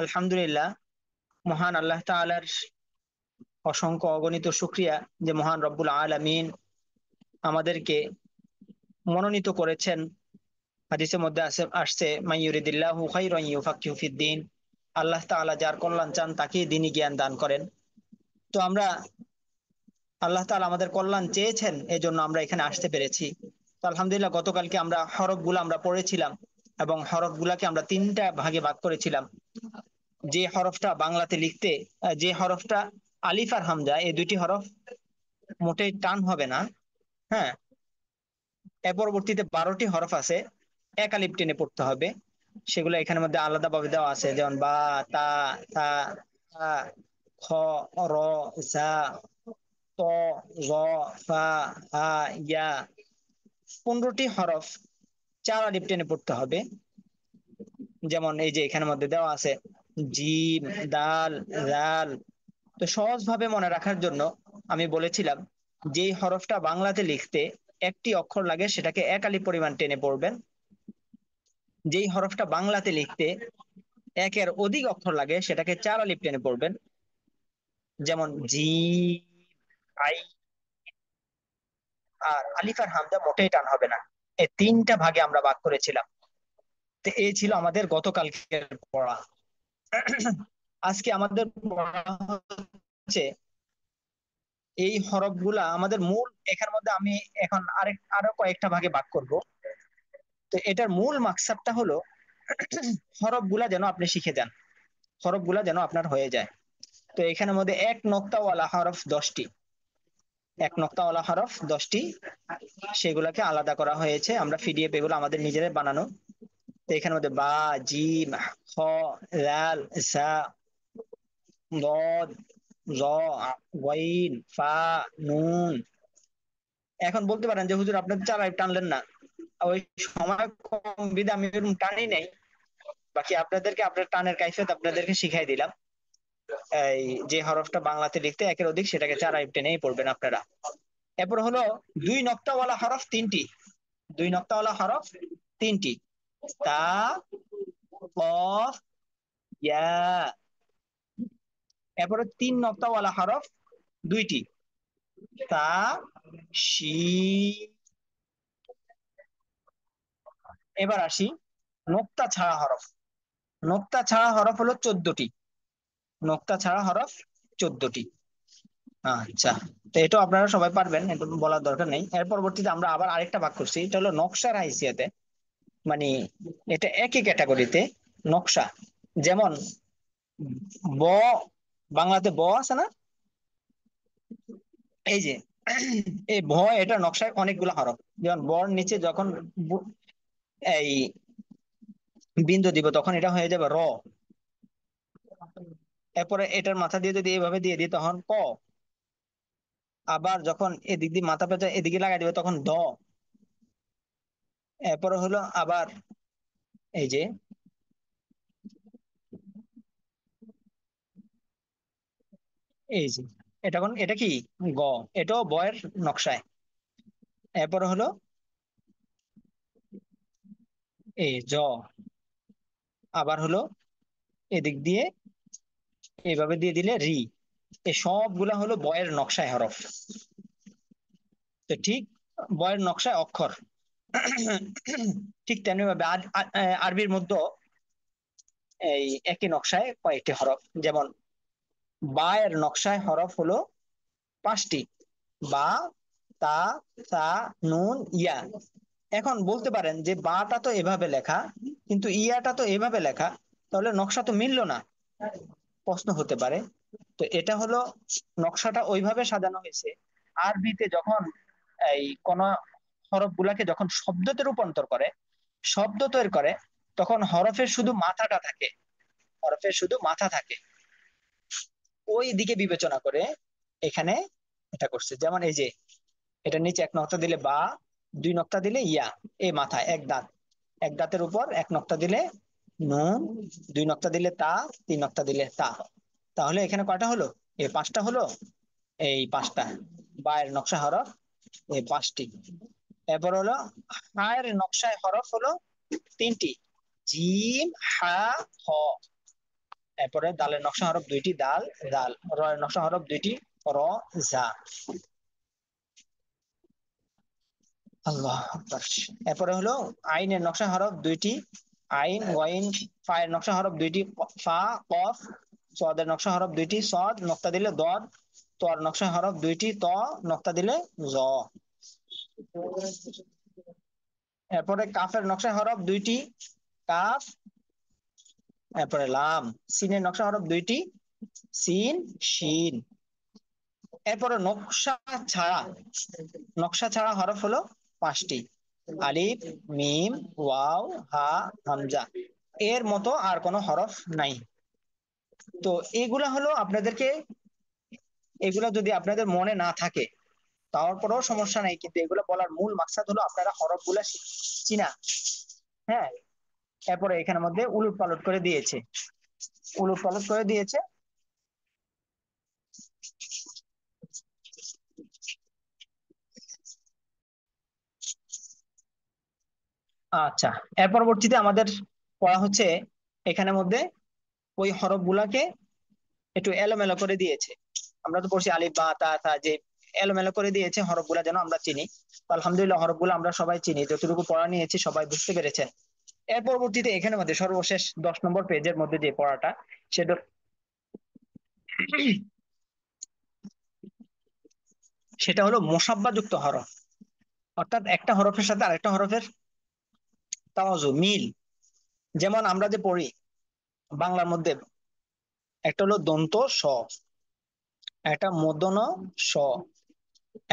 আলহামদুলিল্লাহ। মহান আল্লাহ তাআলার অসংখ্য অগণিত শুকরিয়া যে মহান রব্বুল আলামিন আমাদেরকে মনোনীত করেছেন। হাদিসের মধ্যে আসছে মাইয়ুরিদিল্লাহু খাইরান ইউফাক্কিহু ফিদ্দিন। আল্লাহ তাআলা যার কল্যাণ চান তাকে দ্বীনি জ্ঞান দান করেন। তো আমরা আল্লাহ তাআলা আমাদের কল্যাণ চেয়েছেন, এই জন্য আমরা এখানে আসতে পেরেছি। তো আলহামদুলিল্লাহ, গতকালকে আমরা হরফগুলো আমরা পড়েছিলাম এবং হরফগুলাকে আমরা তিনটা ভাগে ভাগ করেছিলাম। যে হরফটা বাংলাতে লিখতে যে হরফটা আলিফ আর হামজা, এই দুইটি হরফ মোটেই টান হবে না। হ্যাঁ, এর পরবর্তীতে 12টি হরফ আছে, এক আলিফ টেনে পড়তে হবে। সেগুলো এখানের মধ্যে আলাদা ভাবে দেওয়া আছে, যেমন বা, তা, তা, তা, খ, র, জা, ত, জ, ফা, হা, ইয়া। 15টি হরফ 4 আলিফ টেনে পড়তে হবে। যেমন এই যে এখানের মধ্যে দেওয়া আছে জিম, দাল, রাল। তো সহজভাবে মনে রাখার জন্য আমি বলেছিলাম, যেই হরফটা বাংলাতে লিখতে একটি অক্ষর লাগে সেটাকে এক আলিফ পরিমাণ টেনে পড়বেন। যেই হরফটা বাংলাতে লিখতে একের অধিক অক্ষর লাগে সেটাকে 4 আলিফ টেনে পড়বেন। যেমন জি, আই। আর আলিফ আর হামজা মোটেই টান হবে না। এই তিনটা ভাগে আমরা ভাগ করেছিলাম। তো এই ছিল আমাদের গতকালকের পড়া। আজকে আমাদের পড়া হচ্ছে এই হরফগুলা আমাদের মূল। এখানের মধ্যে আমি এখন আরো কয়েকটা ভাগে ভাগ করব। তো এটার মূল মাকসাদটা হলো হরফগুলা যেন আপনি শিখে যান, হরফগুলা যেন আপনার হয়ে যায়। তো এখানের মধ্যে এক নক্তাওয়ালা হরফ 10টি, এক নক্তাওয়ালা হরফ 10টি, সেগুলাকে আলাদা করা হয়েছে। আমরা পিডিএফ এগুলো আমাদের নিজেরাই বানানো। তো এখানের মধ্যে বা, জিম, খ, লাল, সা, দদ, জ, গইন, ফা, নুন। এখন বলতে পারেন যে হুজুর আপনি তো 4 আলিফ টানলেন না। ওই সময় কম বিধে আমি এরকম টানি নাই। বাকি আপনাদেরকে আপনার টানের কাইফিয়ত আপনাদেরকে শিখাই দিলাম। এই যে হরফটা বাংলাতে লিখতে একের অধিক সেটাকে 4 আলিফ টেনেই পড়বেন আপনারা। এরপর হলো দুই নক্তাওয়ালা হরফ 3টি, দুই নক্তাওয়ালা হরফ 3টি। তা, কফ, ইয়া। এরপরে 3 নক্তাওয়ালা হরফ 2টি। তা, শিন। এবার আসি নোক্তা ছাড়া হরফ। নোক্তা ছাড়া হরফ হলো 14টি। নোক্তা ছাড়া হরফ 14টি। আচ্ছা, তো এটা আপনারা সবাই পারবেন, এটা বলার দরকার নেই। এর পরবর্তীতে আমরা আবার আরেকটা ভাগ করছি, এটা হলো নকশার হাইসিয়তে। মানে এটা একই ক্যাটাগরিতে নকশা। যেমন ব, বাংলাতে ব আছে না, এই যে এই ভ, এটা নকশায় অনেকগুলো হরফ। যেমন বর নিচে যখন এই বিন্দু দিব তখন এটা হয়ে যাবে র। এরপরে এটার মাথা দিয়ে যদি এইভাবে দিয়ে দিই তখন ক। আবার যখন এদিক দিয়ে মাথা পেঁচা এদিকে লাগাই দিবে তখন দ। এরপরে হলো আবার এই যে এই যে এটা কোন, এটা কি গ, এটাও বয়ের নকশায়। এরপরে হলো এই জ। আবার হলো এদিক দিয়ে এইভাবে দিয়ে দিলে রি। এই সবগুলা হলো বয়ের নকশায় হরফ। তো ঠিক বয়ের নকশায় অক্ষর। ঠিক তেমনি ভাবে আরবির মধ্যে এই একই নকশায় কয়েকটি হরফ। যেমন বা এর নকশায় হরফ হলো 5টি। বা, তা, সা, নুন, ইয়া। এখন বলতে পারেন যে বাটা তো এভাবে লেখা কিন্তু ইয়াটা তো এভাবে লেখা, তাহলে নকশা তো মিললো না, প্রশ্ন হতে পারে। তো এটা হলো নকশাটা ওইভাবে সাজানো হয়েছে। আরবিতে যখন এই কোন হরফ গুলাকে যখন শব্দতে রূপান্তর করে, শব্দ তৈরি করে, তখন হরফের শুধু মাথাটা থাকে, হরফের শুধু মাথা থাকে। ওই দিকে বিবেচনা করে এখানে এটা করছে। যেমন এই যে এটা নিচে এক নক্তা দিলে বা, 2 নক্তা দিলে ইয়া। এই মাথায় এক দাঁত, এক দাঁতের উপর 1 নক্তা দিলে নুন, 2 নক্তা দিলে তা, 3 নক্তা দিলে তা। তাহলে এখানে কয়টা হলো? এই 5টা হলো। এই 5টা বায়ের নকশা হরফ, এই 5টি। এরপর হলো হায়ের নকশায় হরফ হলো 3টি, জিম, হা, হ। এরপরে দালের নকশা হরফ দুইটি, দাল দাল। র এর নকশা হরফ দুইটি, র জা। আল্লাহ আকবার। এরপরে হলো আইনের নকশা হরফ দুইটি, আইন ওয়াইন। ফা এর নকশা হরফ দুইটি, ফা কফ। সদের নকশা হরফ দুইটি, সদ নক্তা দিলে দদ। তর নকশা হরফ দুইটি, ত নক্তা দিলে জ। এরপরে কাফের নকশা হরফ দুইটি, কাফ। এরপরে লাম। সিনের নকশা হরফ দুইটি, সিন শিন। এরপরে নকশা ছাড়া হরফ হলো পাঁচটি, আলিফ, মিম, ওয়াও, হা, হামজা। এর মতো আর কোনো হরফ নাই। তো এগুলা হলো আপনাদেরকে, এগুলা যদি আপনাদের মনে না থাকে তারপরেও সমস্যা নাই, কিন্তু এগুলো বলার মূল মাকসাদ হলো আপনারা হরফ গুলা চিনা। হ্যাঁ। এরপরে এখানের মধ্যে উলট পালট করে দিয়েছে, উলট পালট করে দিয়েছে। আচ্ছা, এর পরবর্তীতে আমাদের পড়া হচ্ছে এখানের মধ্যে ওই হরফ গুলাকে একটু এলোমেলো করে দিয়েছে। আমরা তো পড়ছি আলিফ বা তা তা, যে এলোমেলো করে দিয়েছে হরফ গুলা যেন আমরা চিনি। তো আলহামদুলিল্লাহ হরফ গুলো আমরা সবাই চিনি, যতটুকু পড়া নিয়েছি সবাই বুঝতে পেরেছেন। এর পরবর্তীতে এখানে মধ্যে সর্বশেষ 10 নম্বর পেজের মধ্যে যে পড়াটা, সেটা সেটা হলো মোসাব্বা যুক্ত হরফ। অর্থাৎ একটা হরফের সাথে আরেকটা হরফের তাওয়াজু, মিল। যেমন আমরা যে পড়ি বাংলার মধ্যে, একটা হলো দন্ত স, একটা মূর্ধন্য স,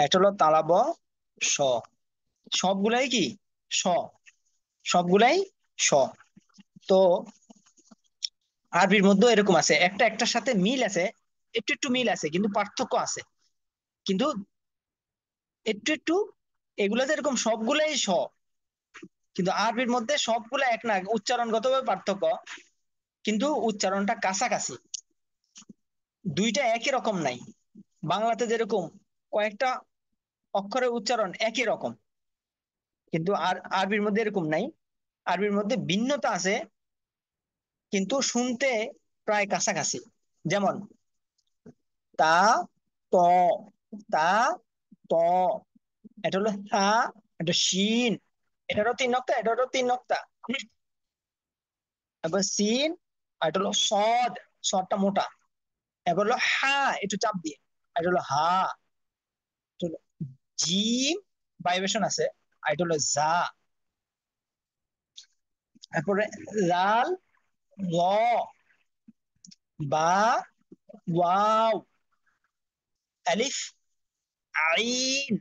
একটা হলো তালাব স। সবগুলাই কি স, সবগুলাই স। তো আরবির মধ্যে এরকম আছে, একটা একটার সাথে মিল আছে, একটু একটু মিল আছে কিন্তু পার্থক্য আছে, কিন্তু একটু একটু। এগুলা যে এরকম সবগুলাই স, কিন্তু আরবির মধ্যে সবগুলা এক না, উচ্চারণগতভাবে পার্থক্য, কিন্তু উচ্চারণটা কাছাকাছি। দুইটা একই রকম নাই। বাংলাতে যেরকম কয়েকটা অক্ষরের উচ্চারণ একই রকম, কিন্তু আর আরবির মধ্যে এরকম নাই। আরবির মধ্যে ভিন্নতা আছে, কিন্তু শুনতে প্রায় কাছাকাছি। যেমন তা, ত, তা, ত। এটা হলো হা, এটা শিন, এটারও 3 নক্তা, এটারও 3 নক্তা। এবার সিন, আর এটা হলো সদ, সদটা মোটা। এবার হলো হা, একটু চাপ দিয়ে, আর এটা হলো হা। এটা হলো জিম, ভাইব্রেশন আছে, আর এটা হলো জা। তারপরে লাল, ল, বা, ওয়াও, আলিফ, আইন,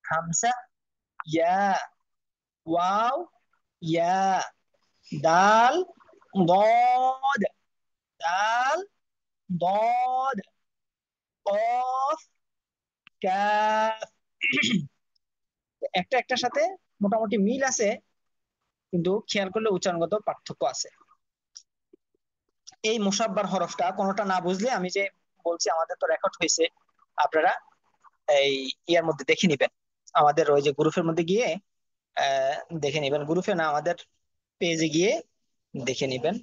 হামসা, ইয়া, ওয়াও, ইয়া, দাল, ضاد, দাল, ضاد, কফ, কাফ। একটা একটার সাথে মোটামুটি মিল আছে, কিন্তু খেয়াল করলে উচ্চারণগত পার্থক্য আছে। এই মুসাব্বার হরফটা কোনোটা না বুঝলে, আমি যে বলছি আমাদের তো রেকর্ড হয়েছে, আপনারা এই ইয়ার মধ্যে দেখে নিবেন, আমাদের ওই যে গ্রুপের মধ্যে গিয়ে আহ দেখে নিবেন, গ্রুপে না আমাদের পেজে গিয়ে দেখে নিবেন।